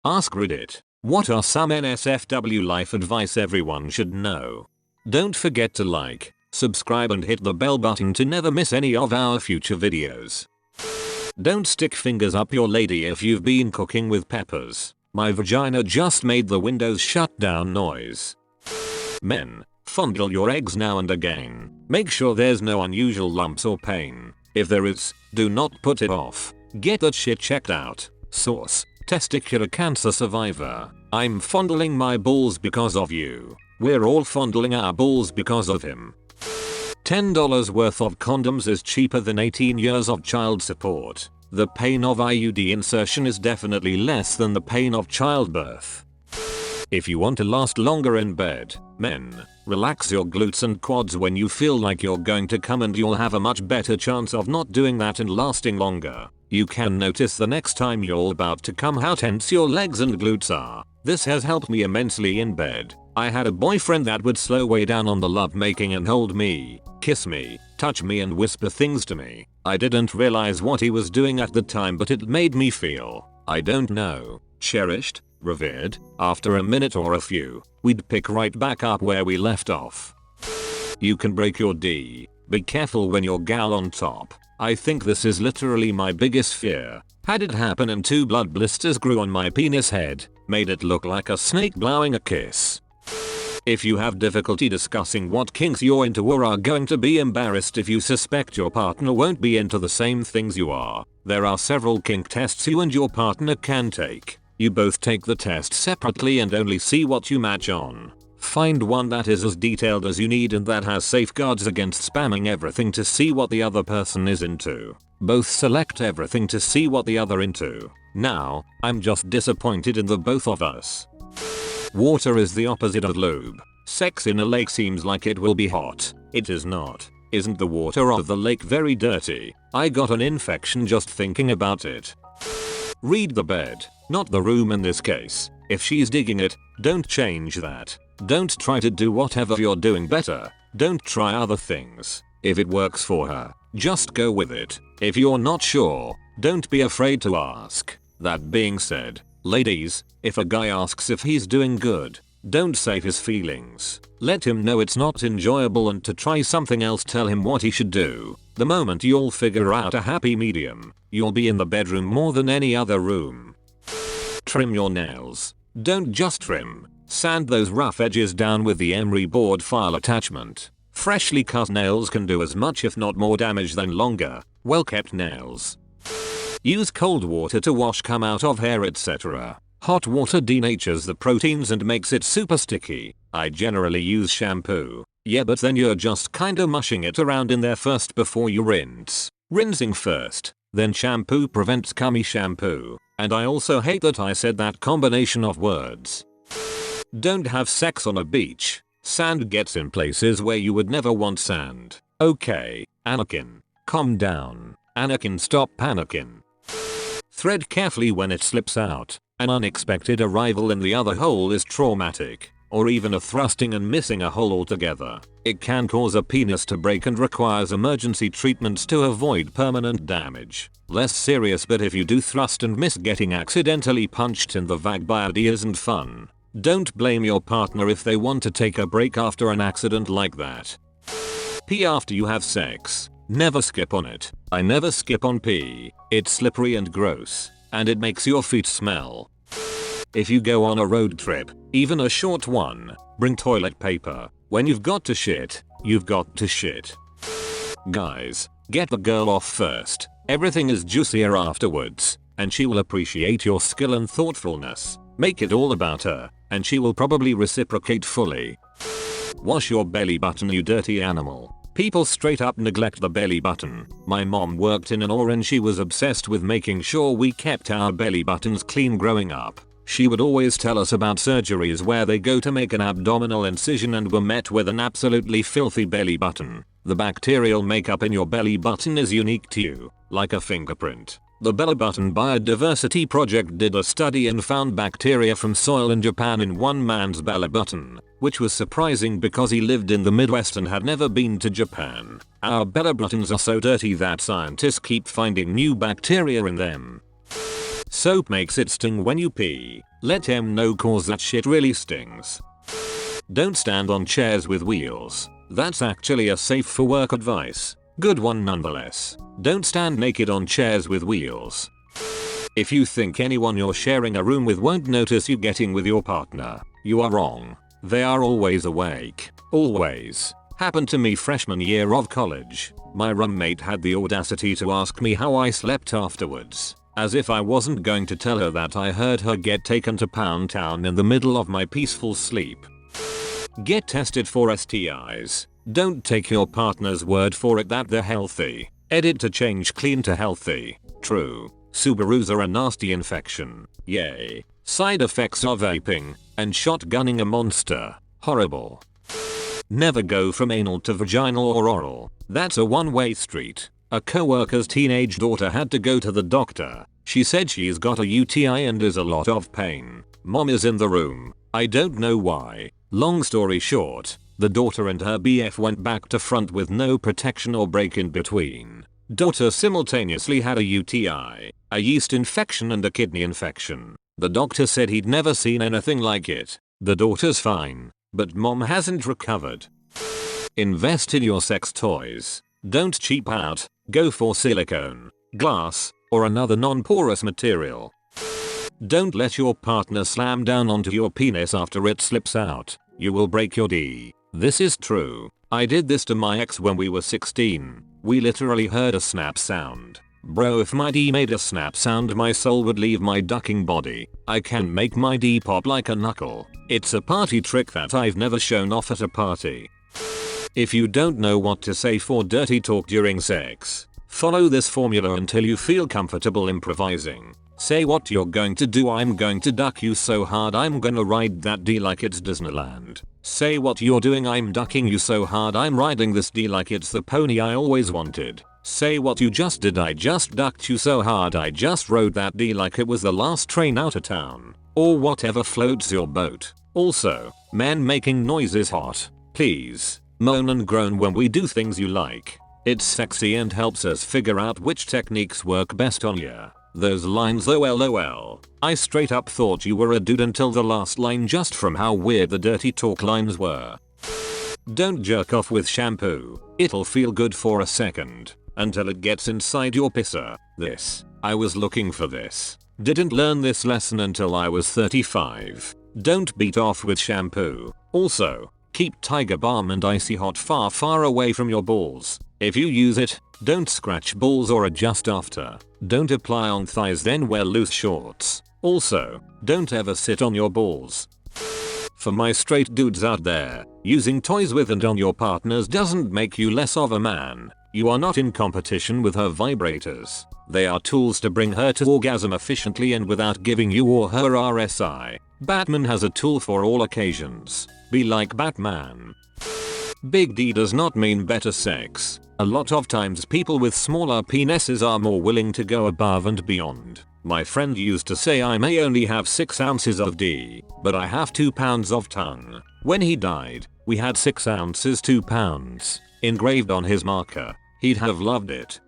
Ask Reddit. What are some NSFW life advice everyone should know? Don't forget to like, subscribe and hit the bell button to never miss any of our future videos. Don't stick fingers up your lady if you've been cooking with peppers. My vagina just made the Windows shutdown noise. Men, fondle your eggs now and again. Make sure there's no unusual lumps or pain. If there is, do not put it off. Get that shit checked out. Source: testicular cancer survivor. I'm fondling my balls because of you. We're all fondling our balls because of him. $10 worth of condoms is cheaper than 18 years of child support. The pain of IUD insertion is definitely less than the pain of childbirth. If you want to last longer in bed, men, relax your glutes and quads when you feel like you're going to come, and you'll have a much better chance of not doing that and lasting longer. You can notice the next time you're about to come how tense your legs and glutes are. This has helped me immensely in bed. I had a boyfriend that would slow way down on the lovemaking and hold me, kiss me, touch me and whisper things to me. I didn't realize what he was doing at the time, but it made me feel, I don't know, cherished, revered. After a minute or a few, we'd pick right back up where we left off. You can break your D. Be careful when you're gal on top. I think this is literally my biggest fear. Had it happen and 2 blood blisters grew on my penis head, made it look like a snake blowing a kiss. If you have difficulty discussing what kinks you're into, or are going to be embarrassed if you suspect your partner won't be into the same things you are, there are several kink tests you and your partner can take. You both take the test separately and only see what you match on. Find one that is as detailed as you need and that has safeguards against spamming everything to see what the other person is into. Both select everything to see what the other into. Now, I'm just disappointed in the both of us. Water is the opposite of lube. Sex in a lake seems like it will be hot. It is not. Isn't the water of the lake very dirty? I got an infection just thinking about it. Read the bed, not the room in this case. If she's digging it, don't change that. Don't try to do whatever you're doing better. Don't try other things. If it works for her, just go with it. If you're not sure, don't be afraid to ask. That being said, ladies, if a guy asks if he's doing good, don't save his feelings. Let him know it's not enjoyable and to try something else. Tell him what he should do. The moment you'll figure out a happy medium, you'll be in the bedroom more than any other room. Trim your nails. Don't just trim. Sand those rough edges down with the emery board file attachment. Freshly cut nails can do as much if not more damage than longer, well-kept nails. Use cold water to wash come out of hair, etc. Hot water denatures the proteins and makes it super sticky. I generally use shampoo. Yeah, but then you're just kinda mushing it around in there first before you rinse. Rinsing first, then shampoo prevents cummy shampoo. And I also hate that I said that combination of words. Don't have sex on a beach. Sand gets in places where you would never want sand. Okay, Anakin, calm down. Anakin, stop panicking. Thread carefully when it slips out. An unexpected arrival in the other hole is traumatic. Or even a thrusting and missing a hole altogether. It can cause a penis to break and requires emergency treatments to avoid permanent damage. Less serious, but if you do thrust and miss, getting accidentally punched in the vag by a D isn't fun. Don't blame your partner if they want to take a break after an accident like that. Pee after you have sex. Never skip on it. I never skip on pee. It's slippery and gross, and it makes your feet smell. If you go on a road trip, even a short one, bring toilet paper. When you've got to shit, you've got to shit. Guys, get the girl off first. Everything is juicier afterwards, and she will appreciate your skill and thoughtfulness. Make it all about her, and she will probably reciprocate fully. Wash your belly button, you dirty animal. People straight up neglect the belly button. My mom worked in an OR and she was obsessed with making sure we kept our belly buttons clean growing up. She would always tell us about surgeries where they go to make an abdominal incision and were met with an absolutely filthy belly button. The bacterial makeup in your belly button is unique to you, like a fingerprint. The Belly Button Biodiversity Project did a study and found bacteria from soil in Japan in one man's belly button, which was surprising because he lived in the Midwest and had never been to Japan. Our belly buttons are so dirty that scientists keep finding new bacteria in them. Soap makes it sting when you pee. Let him know cause that shit really stings. Don't stand on chairs with wheels. That's actually a safe for work advice. Good one nonetheless. Don't stand naked on chairs with wheels. If you think anyone you're sharing a room with won't notice you getting with your partner, you are wrong. They are always awake. Always. Happened to me freshman year of college. My roommate had the audacity to ask me how I slept afterwards. As if I wasn't going to tell her that I heard her get taken to Pound Town in the middle of my peaceful sleep. Get tested for STIs. Don't take your partner's word for it that they're healthy. Edit to change clean to healthy. True. Subarus are a nasty infection. Yay. Side effects of vaping and shotgunning a monster. Horrible. Never go from anal to vaginal or oral. That's a one-way street. A coworker's teenage daughter had to go to the doctor. She said she's got a UTI and is a lot of pain. Mom is in the room. I don't know why. Long story short, the daughter and her BF went back to front with no protection or break in between. Daughter simultaneously had a UTI, a yeast infection and a kidney infection. The doctor said he'd never seen anything like it. The daughter's fine, but mom hasn't recovered. Invest in your sex toys. Don't cheap out. Go for silicone, glass, or another non-porous material. Don't let your partner slam down onto your penis after it slips out. You will break your D. This is true. I did this to my ex when we were 16. We literally heard a snap sound. Bro, if my D made a snap sound, my soul would leave my ducking body. I can make my D pop like a knuckle. It's a party trick that I've never shown off at a party. If you don't know what to say for dirty talk during sex, follow this formula until you feel comfortable improvising. Say what you're going to do. I'm going to duck you so hard I'm gonna ride that D like it's Disneyland. Say what you're doing. I'm ducking you so hard I'm riding this D like it's the pony I always wanted. Say what you just did. I just ducked you so hard I just rode that D like it was the last train out of town. Or whatever floats your boat. Also, men making noise is hot. Please, moan and groan when we do things you like. It's sexy and helps us figure out which techniques work best on you. Those lines lol. I straight up thought you were a dude until the last line just from how weird the dirty talk lines were. Don't jerk off with shampoo. It'll feel good for a second. Until it gets inside your pisser. I was looking for this. Didn't learn this lesson until I was 35. Don't beat off with shampoo. Also, keep Tiger Balm and Icy Hot far away from your balls. If you use it, don't scratch balls or adjust after. Don't apply on thighs then wear loose shorts. Also, don't ever sit on your balls. For my straight dudes out there, using toys with and on your partners doesn't make you less of a man. You are not in competition with her vibrators. They are tools to bring her to orgasm efficiently and without giving you or her RSI. Batman has a tool for all occasions. Be like Batman. Big D does not mean better sex. A lot of times people with smaller penises are more willing to go above and beyond. My friend used to say I may only have 6 ounces of D, but I have 2 pounds of tongue. When he died, we had 6 ounces 2 pounds engraved on his marker. He'd have loved it.